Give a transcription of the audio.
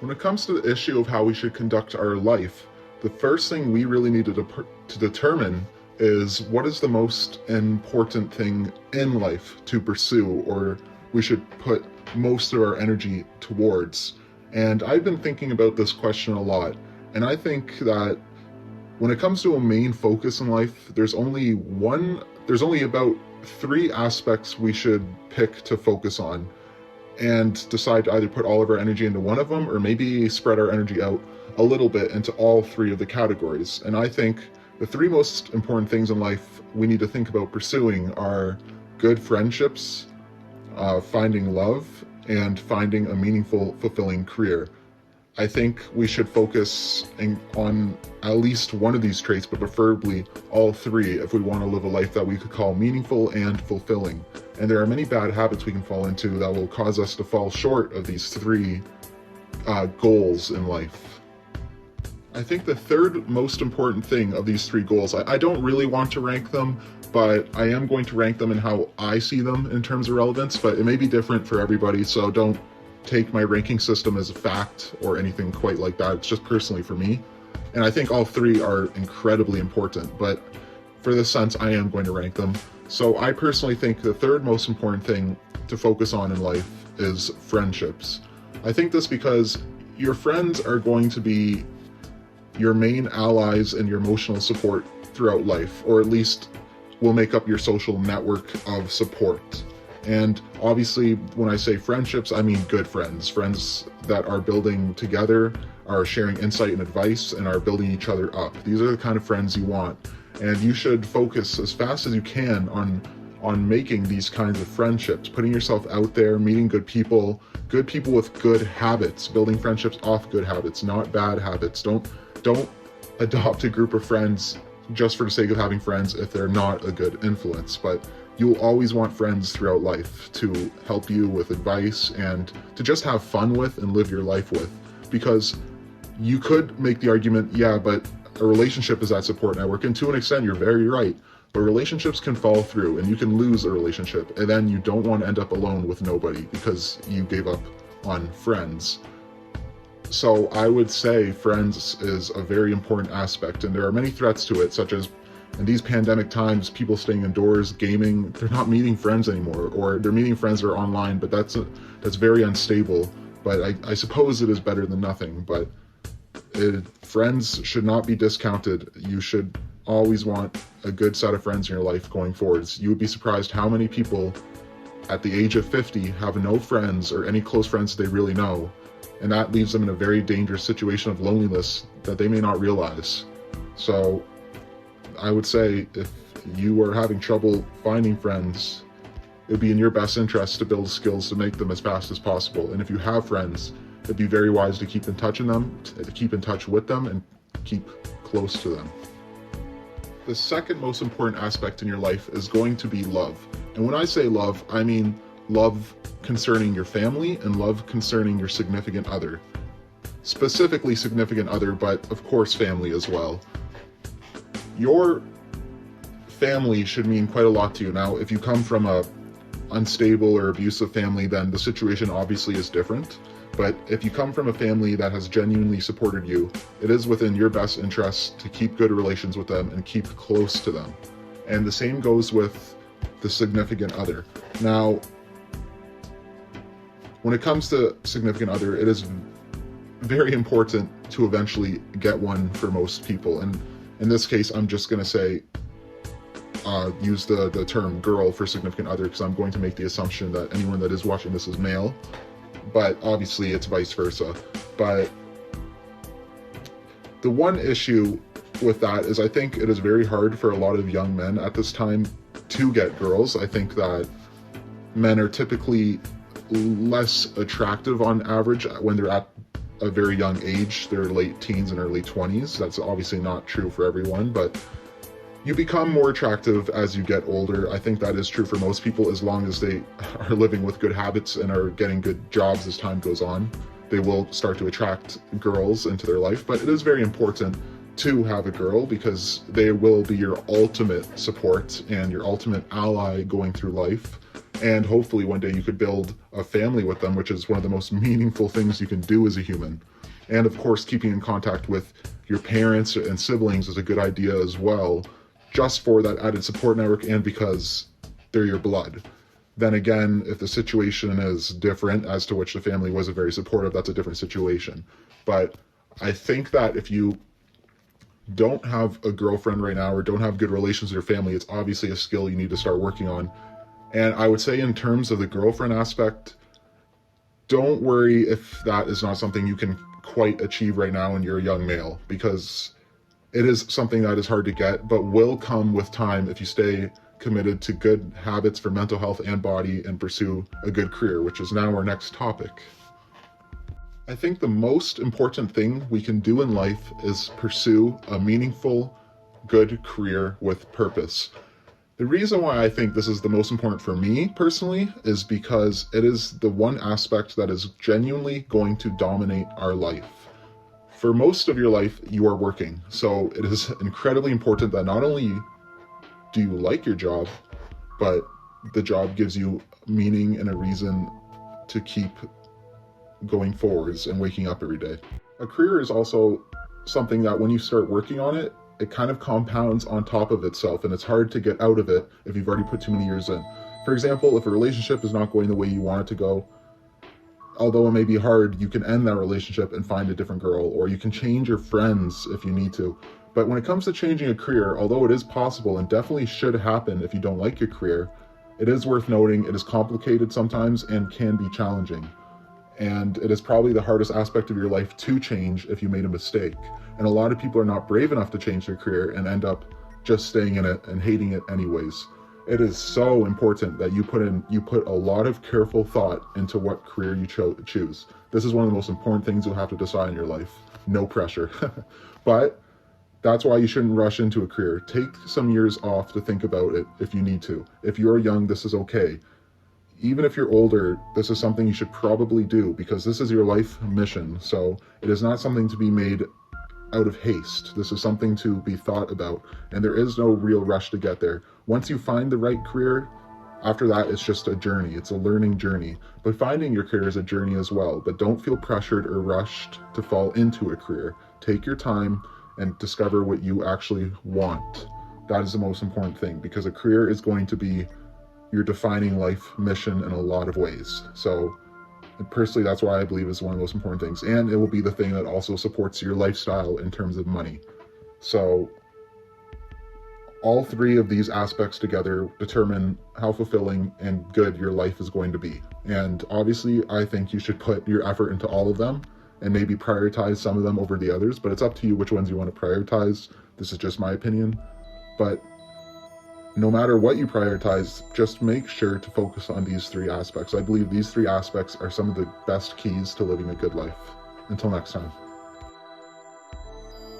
When it comes to the issue of how we should conduct our life, the first thing we really need to determine is what is the most important thing in life to pursue, or we should put most of our energy towards. And I've been thinking about this question a lot, and I think that when it comes to a main focus in life, there's only about three aspects we should pick to focus on and decide to either put all of our energy into one of them or maybe spread our energy out a little bit into all three of the categories. And I think the three most important things in life we need to think about pursuing are good friendships, finding love, and finding a meaningful, fulfilling career. I think we should focus on at least one of these traits, but preferably all three, if we want to live a life that we could call meaningful and fulfilling. And there are many bad habits we can fall into that will cause us to fall short of these three goals in life. I think the third most important thing of these three goals, I don't really want to rank them, but I am going to rank them in how I see them in terms of relevance, but it may be different for everybody, so don't take my ranking system as a fact or anything quite like that. It's just personally for me. And I think all three are incredibly important, but for this sense, I am going to rank them. So I personally think the third most important thing to focus on in life is friendships. I think this because your friends are going to be your main allies and your emotional support throughout life, or at least will make up your social network of support. And obviously, when I say friendships, I mean good friends, friends that are building together, are sharing insight and advice, and are building each other up. These are the kind of friends you want. And you should focus as fast as you can on making these kinds of friendships, putting yourself out there, meeting good people with good habits, building friendships off good habits, not bad habits. Don't adopt a group of friends just for the sake of having friends if they're not a good influence. But you'll always want friends throughout life to help you with advice and to just have fun with and live your life with. Because you could make the argument, yeah, but a relationship is that support network, and to an extent, you're very right. But relationships can fall through and you can lose a relationship, and then you don't want to end up alone with nobody because you gave up on friends. So I would say friends is a very important aspect, and there are many threats to it, such as in these pandemic times, people staying indoors, gaming, they're not meeting friends anymore, or they're meeting friends that are online, but that's very unstable. But I suppose it is better than nothing. But friends should not be discounted. You should always want a good set of friends in your life going forwards. You would be surprised how many people at the age of 50 have no friends or any close friends they really know. And that leaves them in a very dangerous situation of loneliness that they may not realize. So I would say if you are having trouble finding friends, it would be in your best interest to build skills to make them as fast as possible. And if you have friends, it'd be very wise to keep in touch with them and keep close to them. The second most important aspect in your life is going to be love. And when I say love, I mean love concerning your family and love concerning your significant other. Specifically significant other, but of course family as well. Your family should mean quite a lot to you. Now, if you come from a unstable or abusive family, then the situation obviously is different. But if you come from a family that has genuinely supported you, it is within your best interest to keep good relations with them and keep close to them. And the same goes with the significant other. Now, when it comes to significant other, it is very important to eventually get one for most people. And in this case, I'm just going to say, use the term girl for significant other, because I'm going to make the assumption that anyone that is watching this is male, but obviously it's vice versa. But the one issue with that is I think it is very hard for a lot of young men at this time to get girls. I think that men are typically less attractive on average when they're at a very young age, their late teens and early 20s. That's obviously not true for everyone, but you become more attractive as you get older. I think that is true for most people, as long as they are living with good habits and are getting good jobs as time goes on. They will start to attract girls into their life, but it is very important to have a girl because they will be your ultimate support and your ultimate ally going through life. And hopefully one day you could build a family with them, which is one of the most meaningful things you can do as a human. And of course, keeping in contact with your parents and siblings is a good idea as well, just for that added support network and because they're your blood. Then again, if the situation is different, as to which the family wasn't very supportive, that's a different situation. But I think that if you don't have a girlfriend right now or don't have good relations with your family, it's obviously a skill you need to start working on. And I would say in terms of the girlfriend aspect, don't worry if that is not something you can quite achieve right now when you're a young male, because it is something that is hard to get, but will come with time if you stay committed to good habits for mental health and body and pursue a good career, which is now our next topic. I think the most important thing we can do in life is pursue a meaningful, good career with purpose. The reason why I think this is the most important for me personally is because it is the one aspect that is genuinely going to dominate our life. For most of your life, you are working. So it is incredibly important that not only do you like your job, but the job gives you meaning and a reason to keep going forwards and waking up every day. A career is also something that when you start working on it, it kind of compounds on top of itself, and it's hard to get out of it if you've already put too many years in. For example, if a relationship is not going the way you want it to go, although it may be hard, you can end that relationship and find a different girl, or you can change your friends if you need to. But when it comes to changing a career, although it is possible and definitely should happen if you don't like your career, it is worth noting it is complicated sometimes and can be challenging. And it is probably the hardest aspect of your life to change if you made a mistake. And a lot of people are not brave enough to change their career and end up just staying in it and hating it anyways. It is so important that you put a lot of careful thought into what career you choose. This is one of the most important things you'll have to decide in your life. No pressure. But that's why you shouldn't rush into a career. Take some years off to think about it if you need to. If you're young, this is okay. Even if you're older, this is something you should probably do because this is your life mission. So it is not something to be made out of haste. This is something to be thought about, and there is no real rush to get there. Once you find the right career, after that, it's just a journey. It's a learning journey. But finding your career is a journey as well. But don't feel pressured or rushed to fall into a career. Take your time and discover what you actually want. That is the most important thing, because a career is going to be your defining life mission in a lot of ways. So personally, that's why I believe is one of the most important things. And it will be the thing that also supports your lifestyle in terms of money. So all three of these aspects together determine how fulfilling and good your life is going to be. And obviously, I think you should put your effort into all of them and maybe prioritize some of them over the others, but it's up to you which ones you want to prioritize. This is just my opinion. But no matter what you prioritize, just make sure to focus on these three aspects. I believe these three aspects are some of the best keys to living a good life. Until next time.